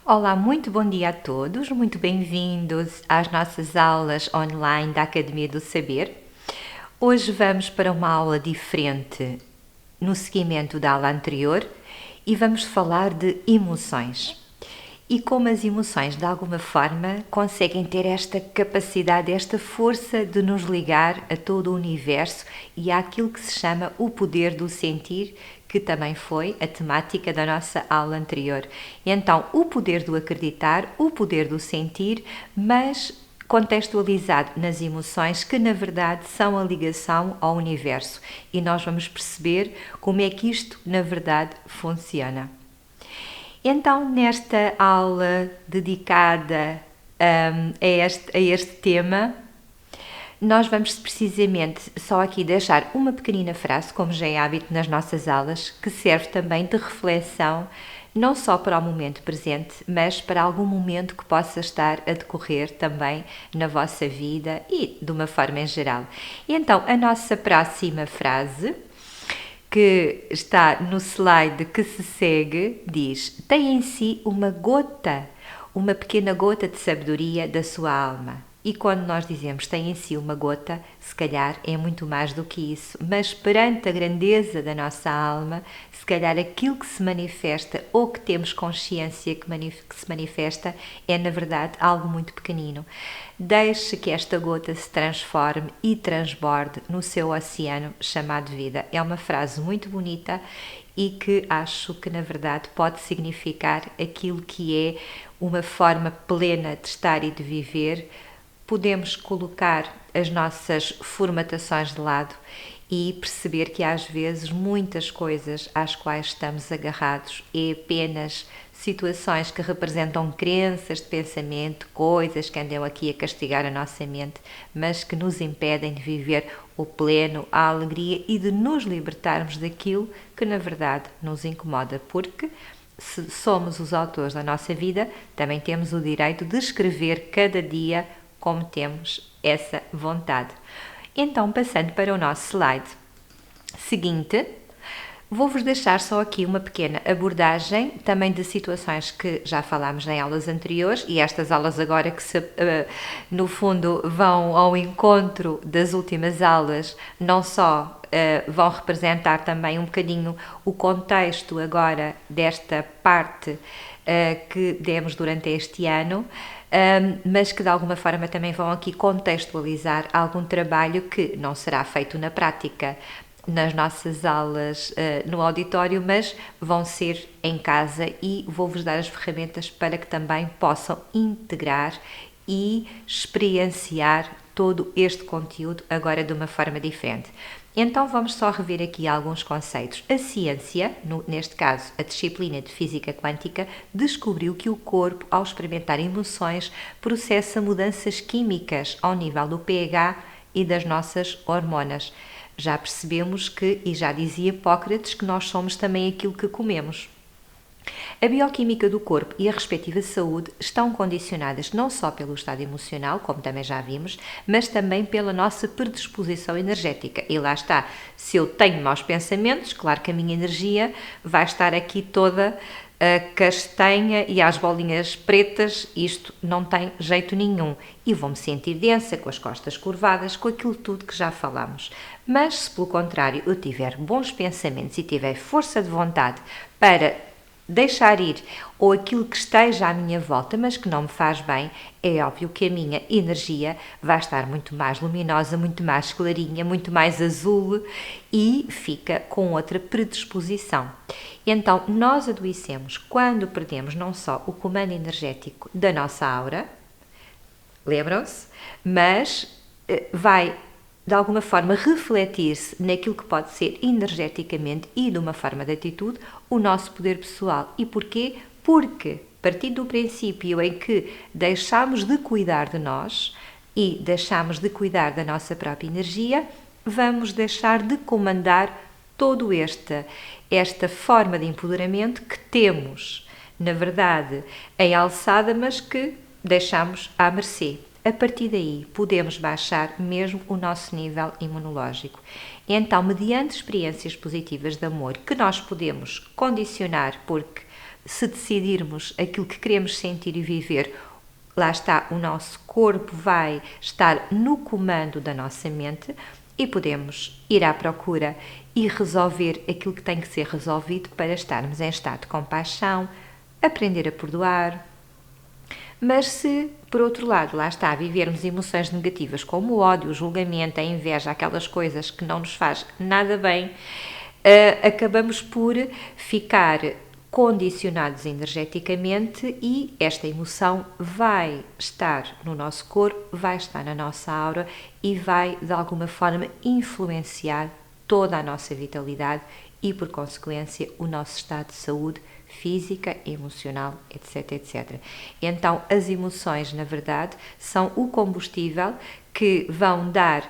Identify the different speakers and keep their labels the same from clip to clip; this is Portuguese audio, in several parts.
Speaker 1: Olá, muito bom dia a todos, muito bem-vindos às nossas aulas online da Academia do Saber. Hoje vamos para uma aula diferente no seguimento da aula anterior e vamos falar de emoções. E como as emoções, de alguma forma, conseguem ter esta capacidade, esta força de nos ligar a todo o universo e àquilo que se chama o poder do sentir, que também foi a temática da nossa aula anterior. Então, o poder do acreditar, o poder do sentir, mas contextualizado nas emoções que na verdade são a ligação ao universo, e nós vamos perceber como é que isto na verdade funciona. Então, nesta aula dedicada a este tema, nós vamos precisamente só aqui deixar uma pequenina frase, como já é hábito nas nossas aulas, que serve também de reflexão, não só para o momento presente, mas para algum momento que possa estar a decorrer também na vossa vida e de uma forma em geral. E então, a nossa próxima frase, que está no slide que se segue, diz: tem em si uma pequena gota de sabedoria da sua alma. E quando nós dizemos tem em si uma gota, se calhar é muito mais do que isso, mas perante a grandeza da nossa alma, se calhar aquilo que se manifesta ou que temos consciência que se manifesta é na verdade algo muito pequenino. Deixe que esta gota se transforme e transborde no seu oceano chamado vida. É uma frase muito bonita e que acho que na verdade pode significar aquilo que é uma forma plena de estar e de viver. Podemos colocar as nossas formatações de lado e perceber que às vezes muitas coisas às quais estamos agarrados é apenas situações que representam crenças de pensamento, coisas que andam aqui a castigar a nossa mente, mas que nos impedem de viver o pleno, a alegria e de nos libertarmos daquilo que na verdade nos incomoda, porque se somos os autores da nossa vida, também temos o direito de escrever cada dia como temos essa vontade. Então, passando para o nosso slide seguinte, vou-vos deixar só aqui uma pequena abordagem também de situações que já falámos em aulas anteriores, e estas aulas agora que no fundo vão ao encontro das últimas aulas, não só vão representar também um bocadinho o contexto agora desta parte que demos durante este ano, mas que de alguma forma também vão aqui contextualizar algum trabalho que não será feito na prática nas nossas aulas no auditório, mas vão ser em casa, e vou-vos dar as ferramentas para que também possam integrar e experienciar todo este conteúdo agora de uma forma diferente. Então vamos só rever aqui alguns conceitos. A ciência, neste caso a disciplina de física quântica, descobriu que o corpo, ao experimentar emoções, processa mudanças químicas ao nível do pH e das nossas hormonas. Já percebemos que, e já dizia Hipócrates, que nós somos também aquilo que comemos. A bioquímica do corpo e a respectiva saúde estão condicionadas não só pelo estado emocional, como também já vimos, mas também pela nossa predisposição energética. E lá está, se eu tenho maus pensamentos, claro que a minha energia vai estar aqui toda castanha e às bolinhas pretas, isto não tem jeito nenhum. E vou-me sentir densa, com as costas curvadas, com aquilo tudo que já falamos. Mas se pelo contrário eu tiver bons pensamentos e tiver força de vontade para deixar ir, ou aquilo que esteja à minha volta, mas que não me faz bem, é óbvio que a minha energia vai estar muito mais luminosa, muito mais clarinha, muito mais azul e fica com outra predisposição. Então, nós adoecemos quando perdemos não só o comando energético da nossa aura, lembram-se, mas vai de alguma forma refletir-se naquilo que pode ser energeticamente e de uma forma de atitude o nosso poder pessoal. E porquê? Porque, partindo do princípio em que deixamos de cuidar de nós e deixamos de cuidar da nossa própria energia, vamos deixar de comandar todo esta forma de empoderamento que temos, na verdade, em alçada, mas que deixamos à mercê. A partir daí, podemos baixar mesmo o nosso nível imunológico. Então, mediante experiências positivas de amor que nós podemos condicionar, porque se decidirmos aquilo que queremos sentir e viver, lá está, o nosso corpo vai estar no comando da nossa mente e podemos ir à procura e resolver aquilo que tem que ser resolvido para estarmos em estado de compaixão, aprender a perdoar. Mas se, por outro lado, lá está, vivermos emoções negativas como o ódio, o julgamento, a inveja, aquelas coisas que não nos faz nada bem, acabamos por ficar condicionados energeticamente e esta emoção vai estar no nosso corpo, vai estar na nossa aura e vai, de alguma forma, influenciar toda a nossa vitalidade e, por consequência, o nosso estado de saúde física, emocional, etc, etc. Então, as emoções, na verdade, são o combustível que vão dar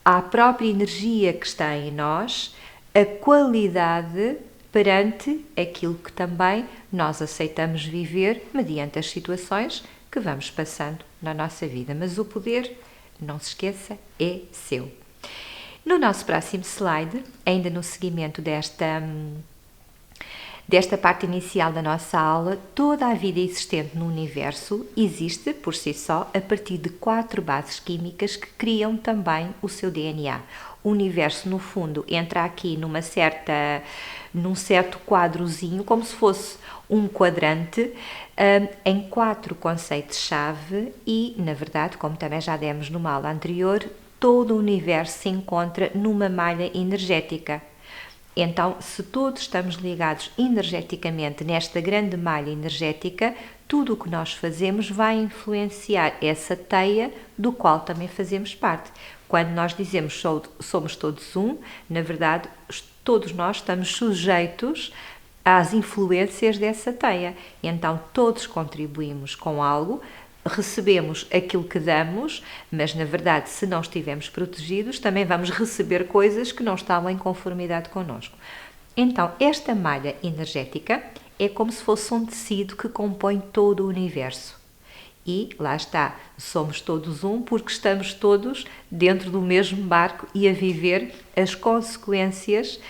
Speaker 1: à própria energia que está em nós a qualidade perante aquilo que também nós aceitamos viver mediante as situações que vamos passando na nossa vida. Mas o poder, não se esqueça, é seu. No nosso próximo slide, ainda no seguimento desta parte inicial da nossa aula, toda a vida existente no universo existe por si só a partir de 4 bases químicas que criam também o seu DNA. O universo, no fundo, entra aqui num certo quadrozinho, como se fosse um quadrante, em 4 conceitos-chave e, na verdade, como também já demos numa aula anterior, todo o universo se encontra numa malha energética. Então, se todos estamos ligados energeticamente nesta grande malha energética, tudo o que nós fazemos vai influenciar essa teia do qual também fazemos parte. Quando nós dizemos somos todos um, na verdade, todos nós estamos sujeitos às influências dessa teia. Então, todos contribuímos com algo, recebemos aquilo que damos, mas na verdade, se não estivermos protegidos, também vamos receber coisas que não estão em conformidade connosco. Então, esta malha energética é como se fosse um tecido que compõe todo o universo. E lá está, somos todos um porque estamos todos dentro do mesmo barco e a viver as consequências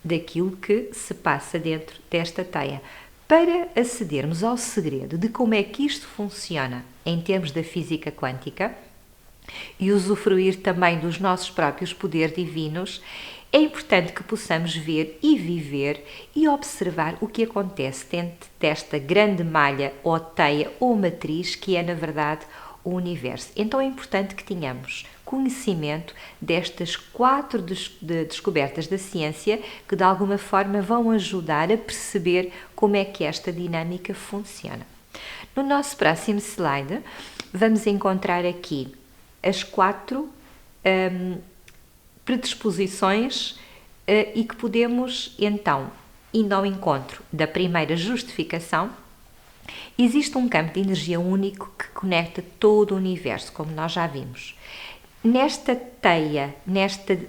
Speaker 1: daquilo que se passa dentro desta teia. Para acedermos ao segredo de como é que isto funciona em termos da física quântica e usufruir também dos nossos próprios poderes divinos, é importante que possamos ver e viver e observar o que acontece dentro desta grande malha ou teia ou matriz que é, na verdade, o universo. Então é importante que tenhamos conhecimento destas 4 descobertas da ciência que de alguma forma vão ajudar a perceber como é que esta dinâmica funciona. No nosso próximo slide vamos encontrar aqui as 4 predisposições e que podemos então, indo ao encontro da primeira justificação. Existe um campo de energia único que conecta todo o universo, como nós já vimos. Nesta teia,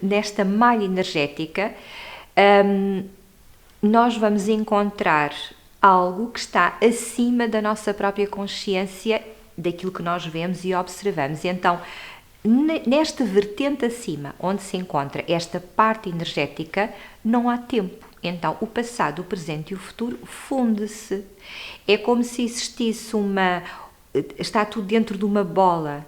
Speaker 1: nesta malha energética, nós vamos encontrar algo que está acima da nossa própria consciência, daquilo que nós vemos e observamos. Então, nesta vertente acima, onde se encontra esta parte energética, não há tempo. Então, o passado, o presente e o futuro funde-se. É como se existisse está tudo dentro de uma bola,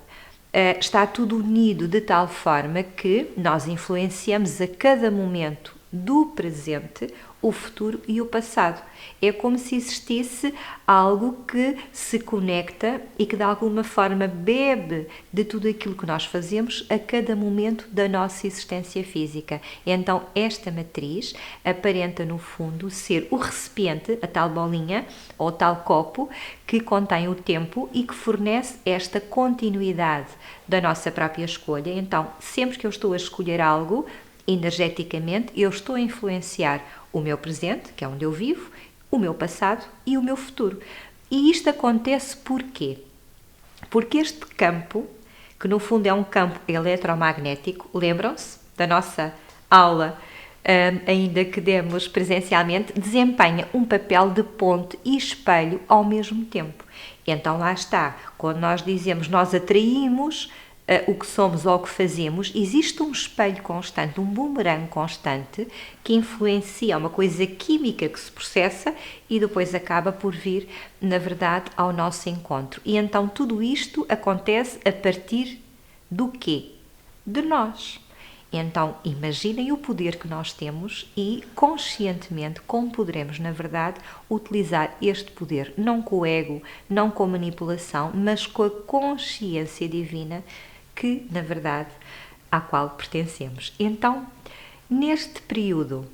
Speaker 1: está tudo unido de tal forma que nós influenciamos a cada momento do presente o futuro e o passado. É como se existisse algo que se conecta e que de alguma forma bebe de tudo aquilo que nós fazemos a cada momento da nossa existência física. Então esta matriz aparenta no fundo ser o recipiente, a tal bolinha ou tal copo que contém o tempo e que fornece esta continuidade da nossa própria escolha. Então sempre que eu estou a escolher algo, energeticamente, eu estou a influenciar o meu presente, que é onde eu vivo, o meu passado e o meu futuro. E isto acontece porquê? Porque este campo, que no fundo é um campo eletromagnético, lembram-se da nossa aula, ainda que demos presencialmente, desempenha um papel de ponte e espelho ao mesmo tempo. Então lá está, quando nós dizemos nós atraímos o que somos ou o que fazemos, existe um espelho constante, um bumerangue constante que influencia uma coisa química que se processa e depois acaba por vir, na verdade, ao nosso encontro. E então tudo isto acontece a partir do quê? De nós. Então, imaginem o poder que nós temos e, conscientemente, como poderemos, na verdade, utilizar este poder, não com o ego, não com a manipulação, mas com a consciência divina que, na verdade, à qual pertencemos. Então, neste período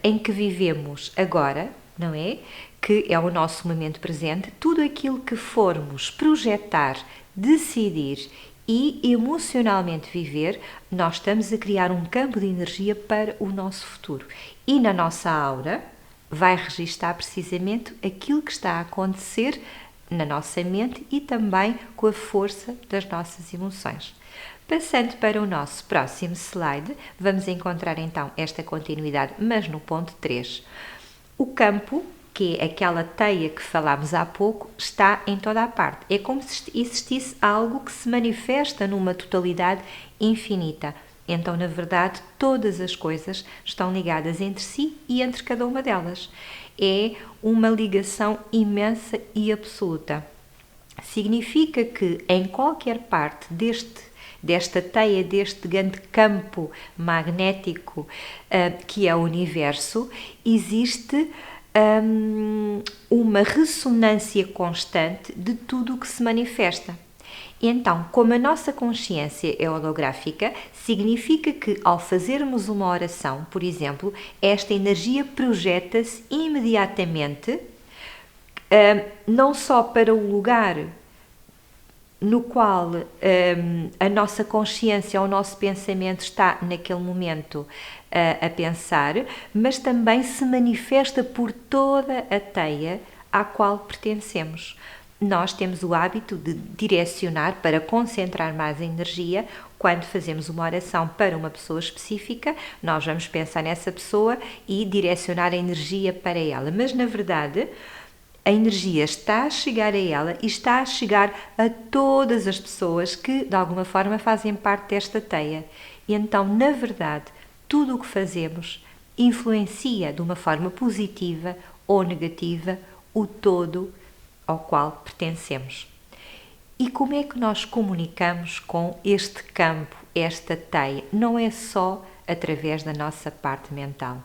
Speaker 1: em que vivemos agora, não é? Que é o nosso momento presente, tudo aquilo que formos projetar, decidir e emocionalmente viver, nós estamos a criar um campo de energia para o nosso futuro. E na nossa aura vai registar precisamente aquilo que está a acontecer na nossa mente e também com a força das nossas emoções. Passando para o nosso próximo slide, vamos encontrar então esta continuidade, mas no ponto 3. O campo, que é aquela teia que falámos há pouco, está em toda a parte. É como se existisse algo que se manifesta numa totalidade infinita. Então, na verdade, todas as coisas estão ligadas entre si e entre cada uma delas. É uma ligação imensa e absoluta. Significa que em qualquer parte desta teia, deste grande campo magnético que é o universo, existe uma ressonância constante de tudo o que se manifesta. Então, como a nossa consciência é holográfica, significa que ao fazermos uma oração, por exemplo, esta energia projeta-se imediatamente, não só para o lugar no qual a nossa consciência, o nosso pensamento está naquele momento a pensar, mas também se manifesta por toda a teia à qual pertencemos. Nós temos o hábito de direcionar para concentrar mais a energia. Quando fazemos uma oração para uma pessoa específica, nós vamos pensar nessa pessoa e direcionar a energia para ela. Mas, na verdade, a energia está a chegar a ela e está a chegar a todas as pessoas que, de alguma forma, fazem parte desta teia. E então, na verdade, tudo o que fazemos influencia de uma forma positiva ou negativa o todo ao qual pertencemos. E como é que nós comunicamos com este campo, esta teia? Não é só através da nossa parte mental.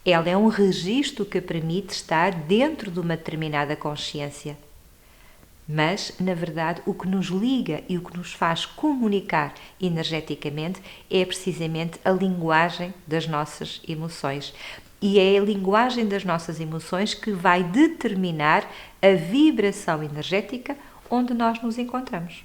Speaker 1: Ela é um registro que permite estar dentro de uma determinada consciência. Mas, na verdade, o que nos liga e o que nos faz comunicar energeticamente é precisamente a linguagem das nossas emoções. E é a linguagem das nossas emoções que vai determinar a vibração energética onde nós nos encontramos.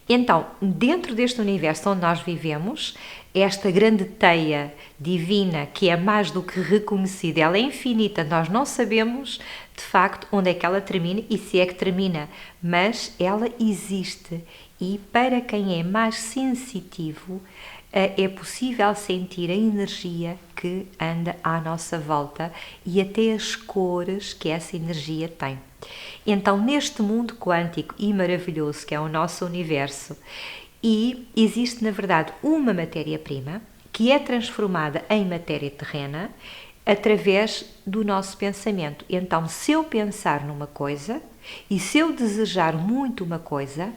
Speaker 1: Então, dentro deste universo onde nós vivemos, esta grande teia divina, que é mais do que reconhecida, ela é infinita, nós não sabemos de facto onde é que ela termina e se é que termina, mas ela existe e para quem é mais sensitivo é possível sentir a energia que anda à nossa volta e até as cores que essa energia tem. Então, neste mundo quântico e maravilhoso que é o nosso universo, e existe, na verdade, uma matéria-prima que é transformada em matéria terrena através do nosso pensamento. Então, se eu pensar numa coisa e se eu desejar muito uma coisa,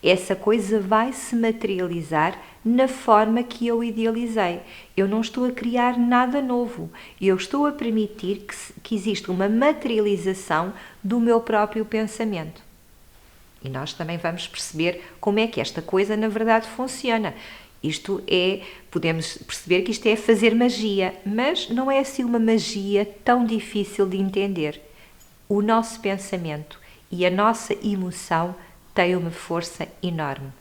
Speaker 1: essa coisa vai se materializar na forma que eu idealizei. Eu não estou a criar nada novo, eu estou a permitir que exista uma materialização do meu próprio pensamento. E nós também vamos perceber como é que esta coisa na verdade funciona. Podemos perceber que isto é fazer magia, mas não é assim uma magia tão difícil de entender. O nosso pensamento e a nossa emoção têm uma força enorme.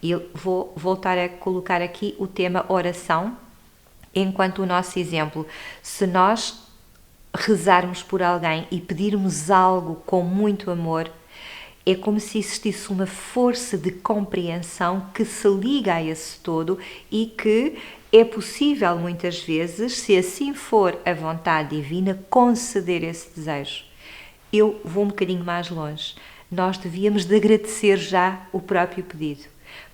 Speaker 1: Eu vou voltar a colocar aqui o tema oração enquanto o nosso exemplo. Se nós rezarmos por alguém e pedirmos algo com muito amor, é como se existisse uma força de compreensão que se liga a esse todo e que é possível muitas vezes, se assim for a vontade divina, conceder esse desejo. Eu vou um bocadinho mais longe. nós devíamos de agradecer já o próprio pedido,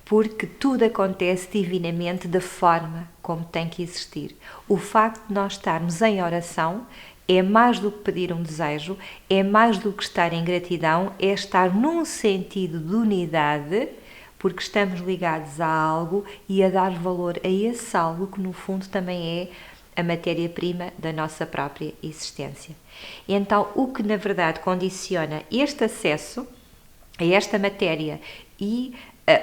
Speaker 1: porque tudo acontece divinamente da forma como tem que existir. O facto de nós estarmos em oração é mais do que pedir um desejo, é mais do que estar em gratidão, é estar num sentido de unidade, porque estamos ligados a algo e a dar valor a esse algo que no fundo também é a matéria-prima da nossa própria existência. Então, o que na verdade condiciona este acesso a esta matéria e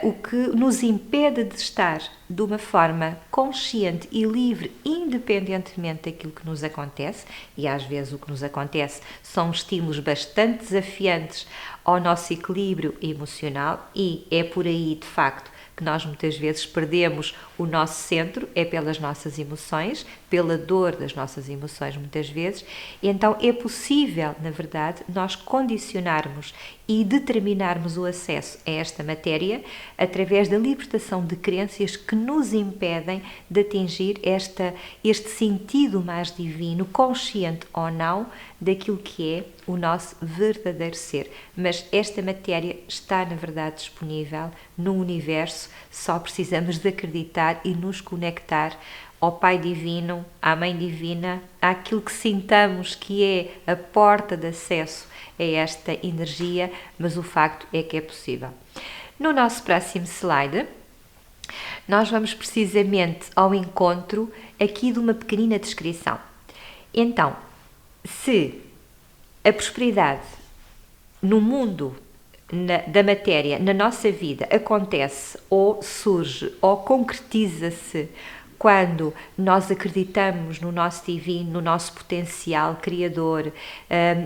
Speaker 1: o que nos impede de estar de uma forma consciente e livre, independentemente daquilo que nos acontece, e às vezes o que nos acontece são estímulos bastante desafiantes ao nosso equilíbrio emocional, e é por aí, de facto, que nós muitas vezes perdemos o nosso centro, é pelas nossas emoções, pela dor das nossas emoções muitas vezes. E então é possível, na verdade, nós condicionarmos e determinarmos o acesso a esta matéria através da libertação de crenças que nos impedem de atingir este sentido mais divino, consciente ou não, daquilo que é o nosso verdadeiro ser. Mas esta matéria está, na verdade, disponível no universo, só precisamos de acreditar e nos conectar ao Pai Divino, à Mãe Divina, àquilo que sintamos que é a porta de acesso a esta energia, mas o facto é que é possível. No nosso próximo slide, nós vamos precisamente ao encontro aqui de uma pequenina descrição. Então, se a prosperidade no mundo da matéria, na nossa vida, acontece ou surge ou concretiza-se quando nós acreditamos no nosso divino, no nosso potencial criador,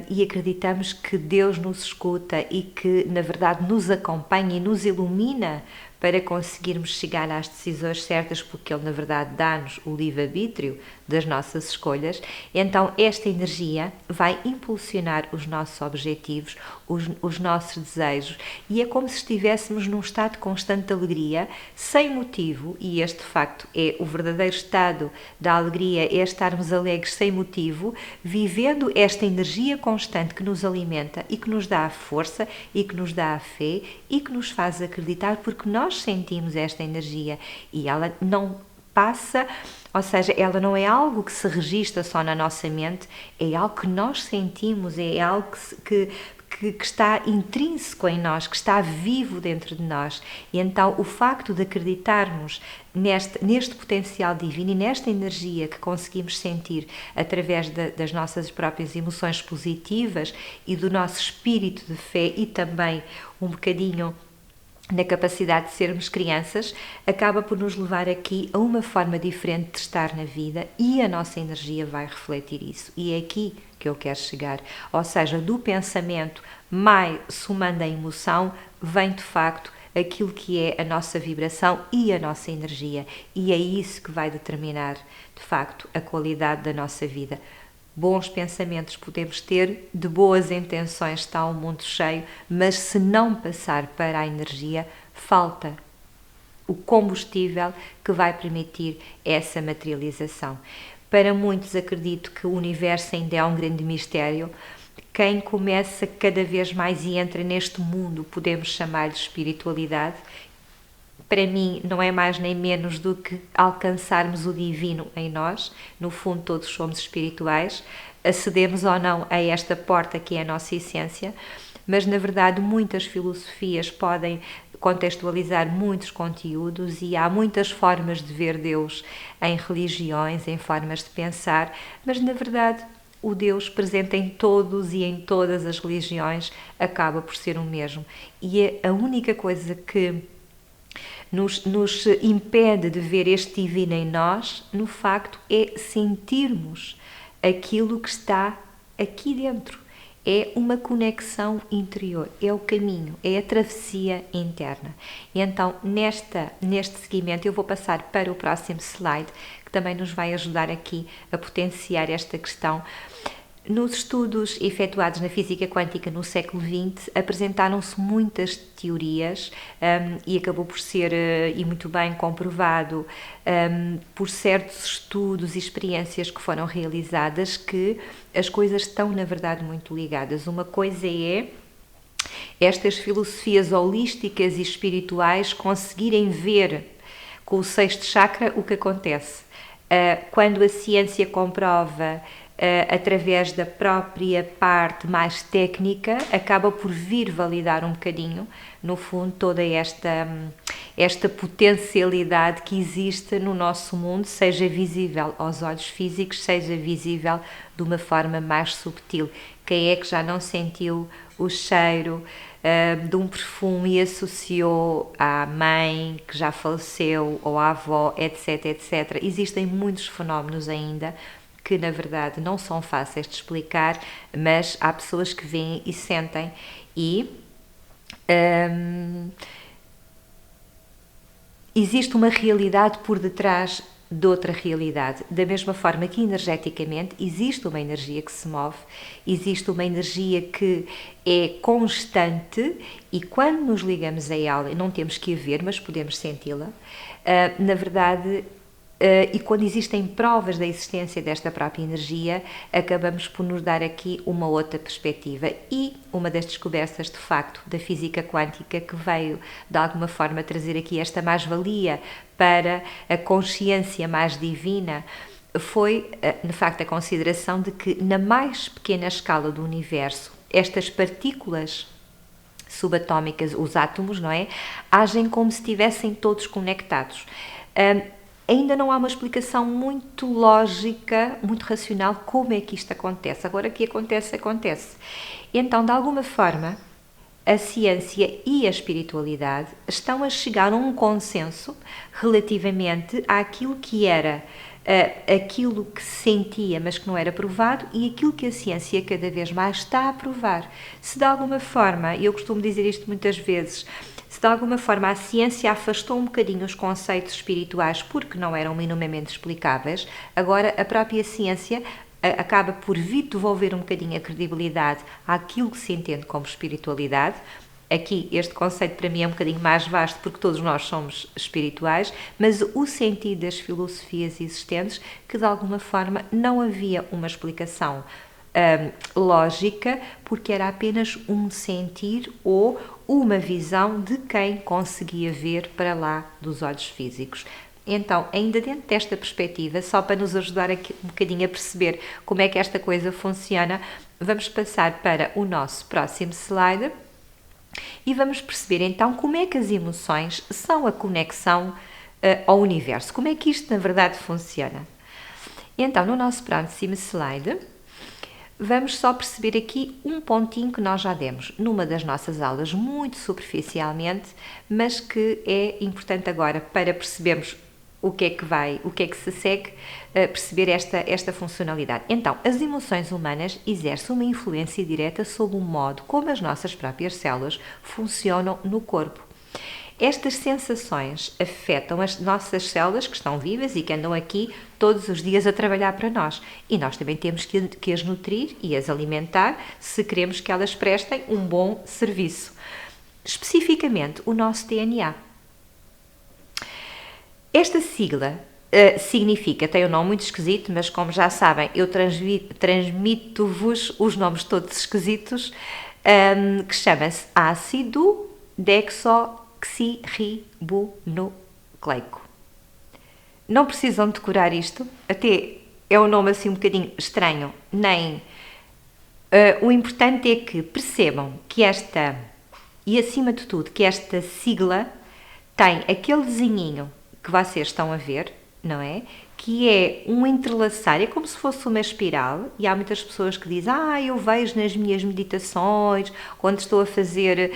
Speaker 1: e acreditamos que Deus nos escuta e que, na verdade, nos acompanha e nos ilumina para conseguirmos chegar às decisões certas, porque Ele, na verdade, dá-nos o livre-arbítrio das nossas escolhas, então esta energia vai impulsionar os nossos objetivos, os nossos desejos, e é como se estivéssemos num estado de constante alegria, sem motivo, e este, de facto, é o verdadeiro estado da alegria, é estarmos alegres sem motivo, vivendo esta energia constante que nos alimenta e que nos dá a força e que nos dá a fé e que nos faz acreditar, porque nós sentimos esta energia e ela não passa, ou seja, ela não é algo que se registra só na nossa mente, é algo que nós sentimos, é algo que está intrínseco em nós, que está vivo dentro de nós. E então o facto de acreditarmos neste potencial divino e nesta energia que conseguimos sentir através das nossas próprias emoções positivas e do nosso espírito de fé e também um bocadinho na capacidade de sermos crianças, acaba por nos levar aqui a uma forma diferente de estar na vida e a nossa energia vai refletir isso. E é aqui que eu quero chegar. Ou seja, do pensamento mais somando a emoção, vem de facto aquilo que é a nossa vibração e a nossa energia. E é isso que vai determinar, de facto, a qualidade da nossa vida. Bons pensamentos podemos ter, de boas intenções está um mundo cheio, mas se não passar para a energia, falta o combustível que vai permitir essa materialização. Para muitos, acredito que o universo ainda é um grande mistério. Quem começa cada vez mais e entra neste mundo, podemos chamar de espiritualidade, para mim não é mais nem menos do que alcançarmos o divino em nós. No fundo todos somos espirituais, acedemos ou não a esta porta que é a nossa essência, mas na verdade muitas filosofias podem contextualizar muitos conteúdos e há muitas formas de ver Deus em religiões, em formas de pensar, mas na verdade o Deus presente em todos e em todas as religiões acaba por ser o mesmo. E é a única coisa que nos impede de ver este divino em nós, no facto, é sentirmos aquilo que está aqui dentro. É uma conexão interior, é o caminho, é a travessia interna. E então, neste seguimento, eu vou passar para o próximo slide, que também nos vai ajudar aqui a potenciar esta questão. Nos estudos efetuados na física quântica no século XX, apresentaram-se muitas teorias e acabou por ser, e muito bem comprovado, por certos estudos e experiências que foram realizadas, que as coisas estão, na verdade, muito ligadas. Uma coisa é estas filosofias holísticas e espirituais conseguirem ver com o sexto chakra o que acontece. Quando a ciência comprova através da própria parte mais técnica, acaba por vir validar um bocadinho, no fundo, toda esta potencialidade que existe no nosso mundo, seja visível aos olhos físicos, seja visível de uma forma mais subtil. Quem é que já não sentiu o cheiro de um perfume e associou à mãe que já faleceu ou à avó, etc, etc. Existem muitos fenómenos ainda que na verdade não são fáceis de explicar, mas há pessoas que veem e sentem e existe uma realidade por detrás de outra realidade. Da mesma forma que energeticamente existe uma energia que se move, existe uma energia que é constante e quando nos ligamos a ela, não temos que a ver, mas podemos senti-la, na verdade, e quando existem provas da existência desta própria energia, acabamos por nos dar aqui uma outra perspectiva. E uma das descobertas, de facto, da física quântica que veio, de alguma forma, trazer aqui esta mais-valia para a consciência mais divina, foi, de facto, a consideração de que, na mais pequena escala do universo, estas partículas subatómicas, os átomos, não é? Agem como se estivessem todos conectados. Ainda não há uma explicação muito lógica, muito racional, como é que isto acontece. Agora que acontece, acontece. Então, de alguma forma, a ciência e a espiritualidade estão a chegar a um consenso relativamente àquilo que era, aquilo que se sentia, mas que não era provado, e aquilo que a ciência cada vez mais está a provar. Se de alguma forma, eu costumo dizer isto muitas vezes, se de alguma forma a ciência afastou um bocadinho os conceitos espirituais porque não eram minimamente explicáveis, agora a própria ciência acaba por vir devolver um bocadinho a credibilidade àquilo que se entende como espiritualidade. Aqui este conceito para mim é um bocadinho mais vasto porque todos nós somos espirituais, mas o sentido das filosofias existentes que de alguma forma não havia uma explicação lógica porque era apenas um sentir ou uma visão de quem conseguia ver para lá dos olhos físicos. Então, ainda dentro desta perspectiva, só para nos ajudar aqui um bocadinho a perceber como é que esta coisa funciona, vamos passar para o nosso próximo slide e vamos perceber então como é que as emoções são a conexão ao universo, como é que isto na verdade funciona. Então, no nosso próximo slide, vamos só perceber aqui um pontinho que nós já demos numa das nossas aulas, muito superficialmente, mas que é importante agora para percebermos o que é que se segue, perceber esta funcionalidade. Então, as emoções humanas exercem uma influência direta sobre o modo como as nossas próprias células funcionam no corpo. Estas sensações afetam as nossas células que estão vivas e que andam aqui todos os dias a trabalhar para nós. E nós também temos que as nutrir e as alimentar se queremos que elas prestem um bom serviço. Especificamente, o nosso DNA. Esta sigla significa, tem um nome muito esquisito, mas como já sabem, eu transmito-vos os nomes todos esquisitos, que chama-se ácido desoxirribonucleico. Não precisam decorar isto, até é um nome assim um bocadinho estranho, nem... o importante é que percebam que e acima de tudo, que esta sigla tem aquele desenhinho que vocês estão a ver, não é? Que é um entrelaçar, é como se fosse uma espiral, e há muitas pessoas que dizem, eu vejo nas minhas meditações, quando estou a fazer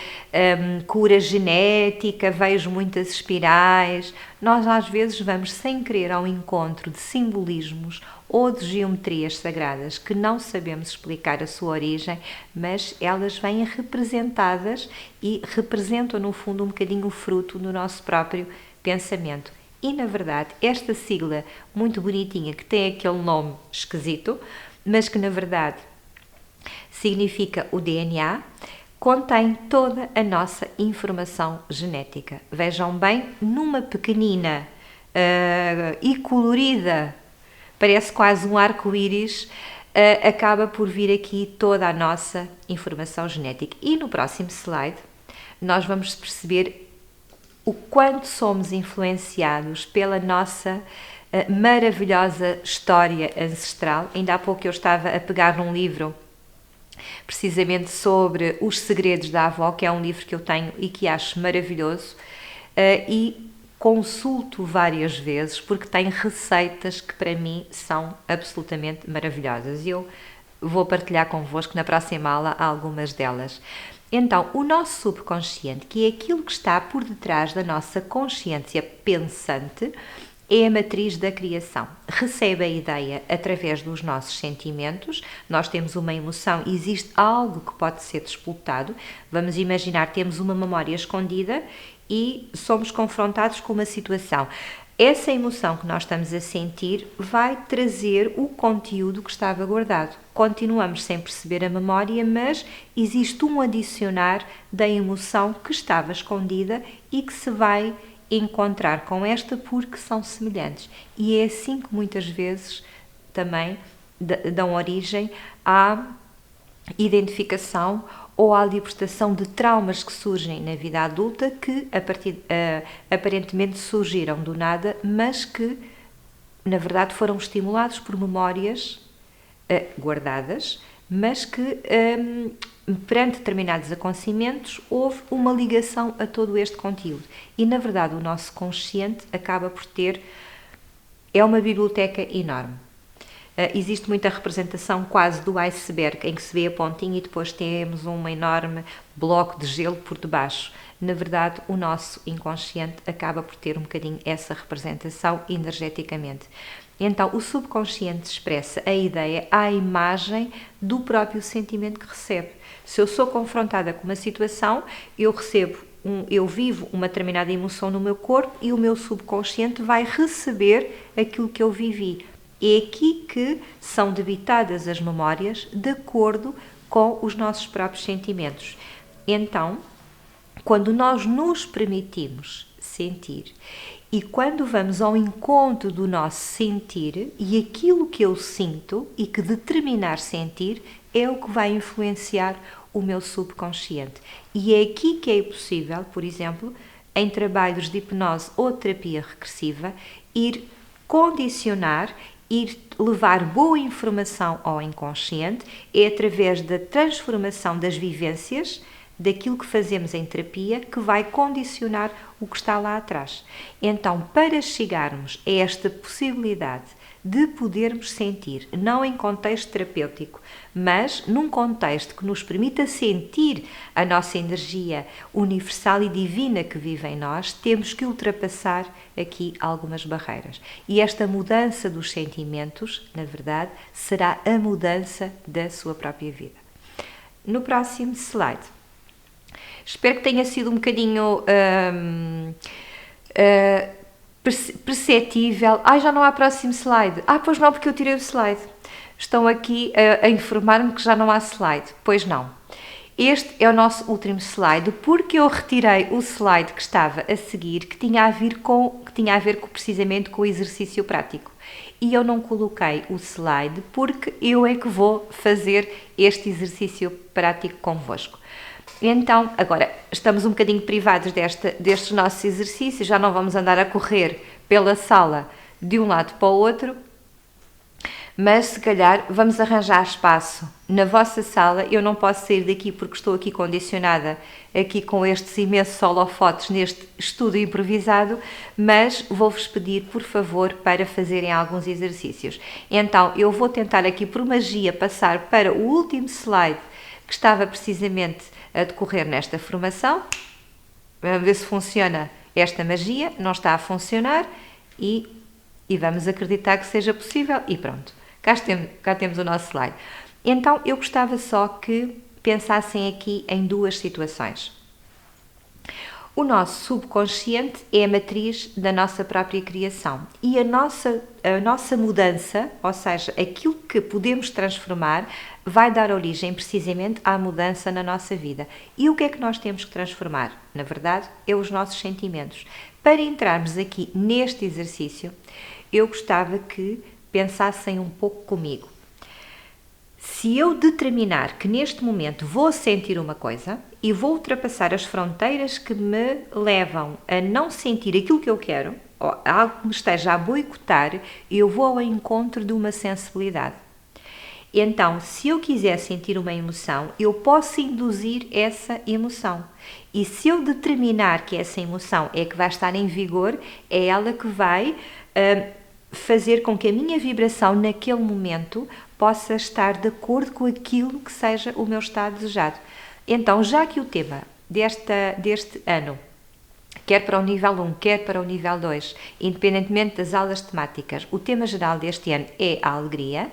Speaker 1: cura genética, vejo muitas espirais. Nós às vezes vamos sem querer ao encontro de simbolismos ou de geometrias sagradas que não sabemos explicar a sua origem, mas elas vêm representadas e representam no fundo um bocadinho o fruto do nosso próprio pensamento. E, na verdade, esta sigla muito bonitinha, que tem aquele nome esquisito, mas que, na verdade, significa o DNA, contém toda a nossa informação genética. Vejam bem, numa pequenina e colorida, parece quase um arco-íris, acaba por vir aqui toda a nossa informação genética. E no próximo slide nós vamos perceber o quanto somos influenciados pela nossa maravilhosa história ancestral. Ainda há pouco eu estava a pegar num livro precisamente sobre os segredos da avó, que é um livro que eu tenho e que acho maravilhoso, e consulto várias vezes porque tem receitas que para mim são absolutamente maravilhosas. Eu vou partilhar convosco na próxima aula algumas delas. Então, o nosso subconsciente, que é aquilo que está por detrás da nossa consciência pensante, é a matriz da criação. Recebe a ideia através dos nossos sentimentos. Nós temos uma emoção, existe algo que pode ser disputado. Vamos imaginar, temos uma memória escondida e somos confrontados com uma situação. Essa emoção que nós estamos a sentir vai trazer o conteúdo que estava guardado. Continuamos sem perceber a memória, mas existe um adicionar da emoção que estava escondida e que se vai encontrar com esta porque são semelhantes. E é assim que muitas vezes também dão origem à identificação ou à libertação de traumas que surgem na vida adulta que aparentemente surgiram do nada, mas que na verdade foram estimulados por memórias guardadas, mas que perante determinados acontecimentos houve uma ligação a todo este conteúdo. E na verdade o nosso consciente acaba por é uma biblioteca enorme. Existe muita representação quase do iceberg, em que se vê a pontinha e depois temos um enorme bloco de gelo por debaixo. Na verdade, o nosso inconsciente acaba por ter um bocadinho essa representação energeticamente. Então, o subconsciente expressa a ideia à imagem do próprio sentimento que recebe. Se eu sou confrontada com uma situação, eu vivo uma determinada emoção no meu corpo e o meu subconsciente vai receber aquilo que eu vivi. É aqui que são debitadas as memórias de acordo com os nossos próprios sentimentos. Então, quando nós nos permitimos sentir e quando vamos ao encontro do nosso sentir e aquilo que eu sinto e que determinar sentir é o que vai influenciar o meu subconsciente. E é aqui que é possível, por exemplo, em trabalhos de hipnose ou terapia regressiva, ir condicionar, ir levar boa informação ao inconsciente, é através da transformação das vivências, daquilo que fazemos em terapia, que vai condicionar o que está lá atrás. Então, para chegarmos a esta possibilidade de podermos sentir, não em contexto terapêutico, mas num contexto que nos permita sentir a nossa energia universal e divina que vive em nós, temos que ultrapassar aqui algumas barreiras. E esta mudança dos sentimentos, na verdade, será a mudança da sua própria vida. No próximo slide, espero que tenha sido um bocadinho perceptível. Já não há próximo slide. Pois não, porque eu tirei o slide. Estão aqui a informar-me que já não há slide. Pois não. Este é o nosso último slide, porque eu retirei o slide que estava a seguir, que tinha a ver precisamente com o exercício prático. E eu não coloquei o slide porque eu é que vou fazer este exercício prático convosco. Então, agora, estamos um bocadinho privados destes nossos exercícios, já não vamos andar a correr pela sala de um lado para o outro, mas se calhar vamos arranjar espaço na vossa sala. Eu não posso sair daqui porque estou aqui condicionada aqui com estes imensos holofotes neste estudo improvisado, mas vou-vos pedir, por favor, para fazerem alguns exercícios. Então, eu vou tentar aqui por magia passar para o último slide que estava precisamente a decorrer nesta formação. Vamos ver se funciona esta magia. Não está a funcionar e vamos acreditar que seja possível e pronto, cá temos o nosso slide. Então eu gostava só que pensassem aqui em duas situações. O nosso subconsciente é a matriz da nossa própria criação e a nossa mudança, ou seja, aquilo que podemos transformar, vai dar origem precisamente à mudança na nossa vida. E o que é que nós temos que transformar? Na verdade, é os nossos sentimentos. Para entrarmos aqui neste exercício, eu gostava que pensassem um pouco comigo. Se eu determinar que neste momento vou sentir uma coisa e vou ultrapassar as fronteiras que me levam a não sentir aquilo que eu quero, ou algo que me esteja a boicotar, eu vou ao encontro de uma sensibilidade. Então, se eu quiser sentir uma emoção, eu posso induzir essa emoção. E se eu determinar que essa emoção é que vai estar em vigor, é ela que vai fazer com que a minha vibração naquele momento possa estar de acordo com aquilo que seja o meu estado desejado. Então, já que o tema deste ano, quer para o nível 1, quer para o nível 2, independentemente das aulas temáticas, o tema geral deste ano é a alegria,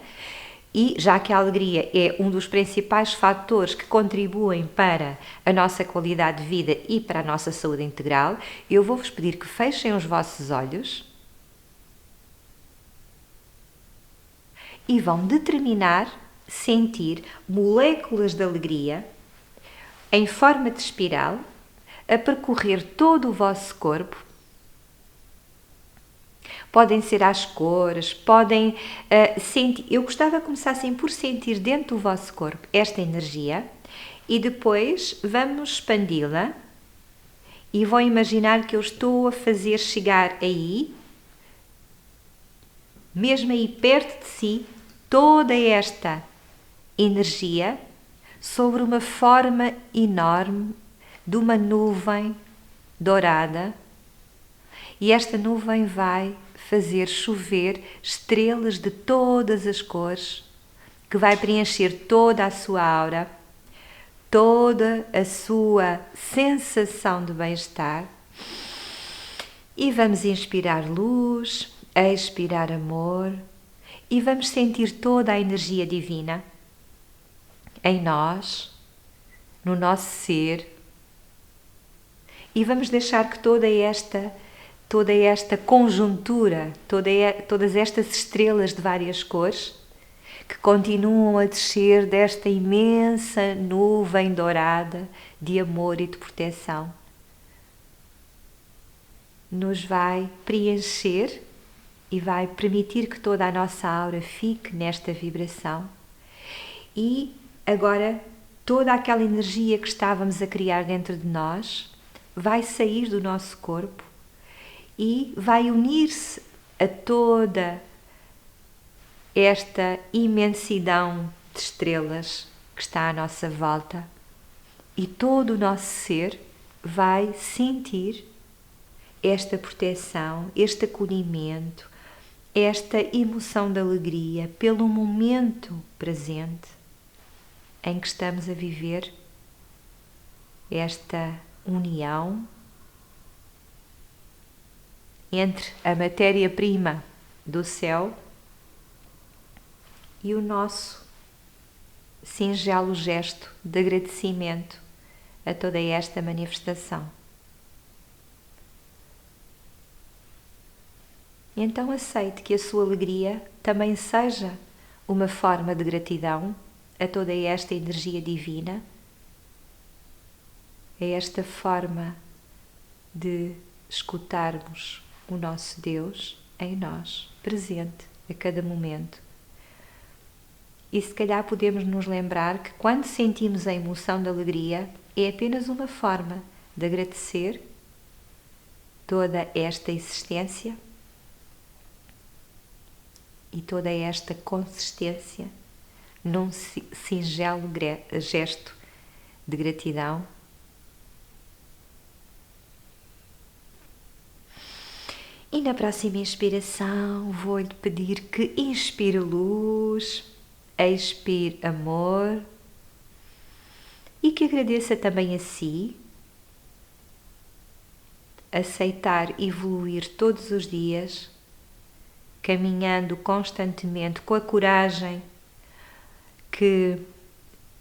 Speaker 1: e já que a alegria é um dos principais fatores que contribuem para a nossa qualidade de vida e para a nossa saúde integral, eu vou-vos pedir que fechem os vossos olhos e vão determinar, sentir moléculas de alegria em forma de espiral a percorrer todo o vosso corpo. Podem ser às cores, podem sentir. Eu gostava que começassem por sentir dentro do vosso corpo esta energia e depois vamos expandi-la e vão imaginar que eu estou a fazer chegar aí, mesmo aí perto de si, toda esta energia sobre uma forma enorme de uma nuvem dourada, e esta nuvem vai fazer chover estrelas de todas as cores, que vai preencher toda a sua aura, toda a sua sensação de bem-estar. E vamos inspirar luz, expirar amor, e vamos sentir toda a energia divina em nós, no nosso ser, e vamos deixar que toda esta conjuntura, todas estas estrelas de várias cores, que continuam a descer desta imensa nuvem dourada de amor e de proteção, nos vai preencher e vai permitir que toda a nossa aura fique nesta vibração. E agora toda aquela energia que estávamos a criar dentro de nós vai sair do nosso corpo e vai unir-se a toda esta imensidão de estrelas que está à nossa volta, e todo o nosso ser vai sentir esta proteção, este acolhimento, esta emoção de alegria pelo momento presente em que estamos a viver esta união entre a matéria-prima do céu e o nosso singelo gesto de agradecimento a toda esta manifestação. Então aceite que a sua alegria também seja uma forma de gratidão a toda esta energia divina, a esta forma de escutarmos o nosso Deus em nós, presente a cada momento. E se calhar podemos nos lembrar que quando sentimos a emoção da alegria, é apenas uma forma de agradecer toda esta existência e toda esta consistência num singelo gesto de gratidão. E na próxima inspiração vou-lhe pedir que inspire luz, expire amor e que agradeça também a si, aceitar evoluir todos os dias, caminhando constantemente com a coragem que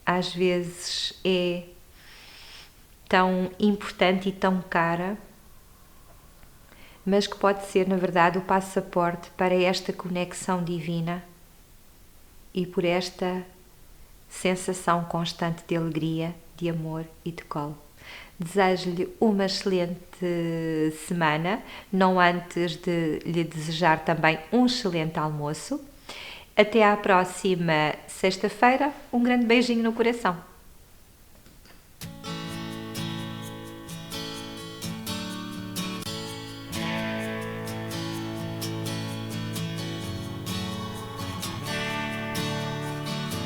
Speaker 1: às vezes é tão importante e tão cara, mas que pode ser, na verdade, o passaporte para esta conexão divina e por esta sensação constante de alegria, de amor e de colo. Desejo-lhe uma excelente semana, não antes de lhe desejar também um excelente almoço. Até à próxima sexta-feira. Um grande beijinho no coração.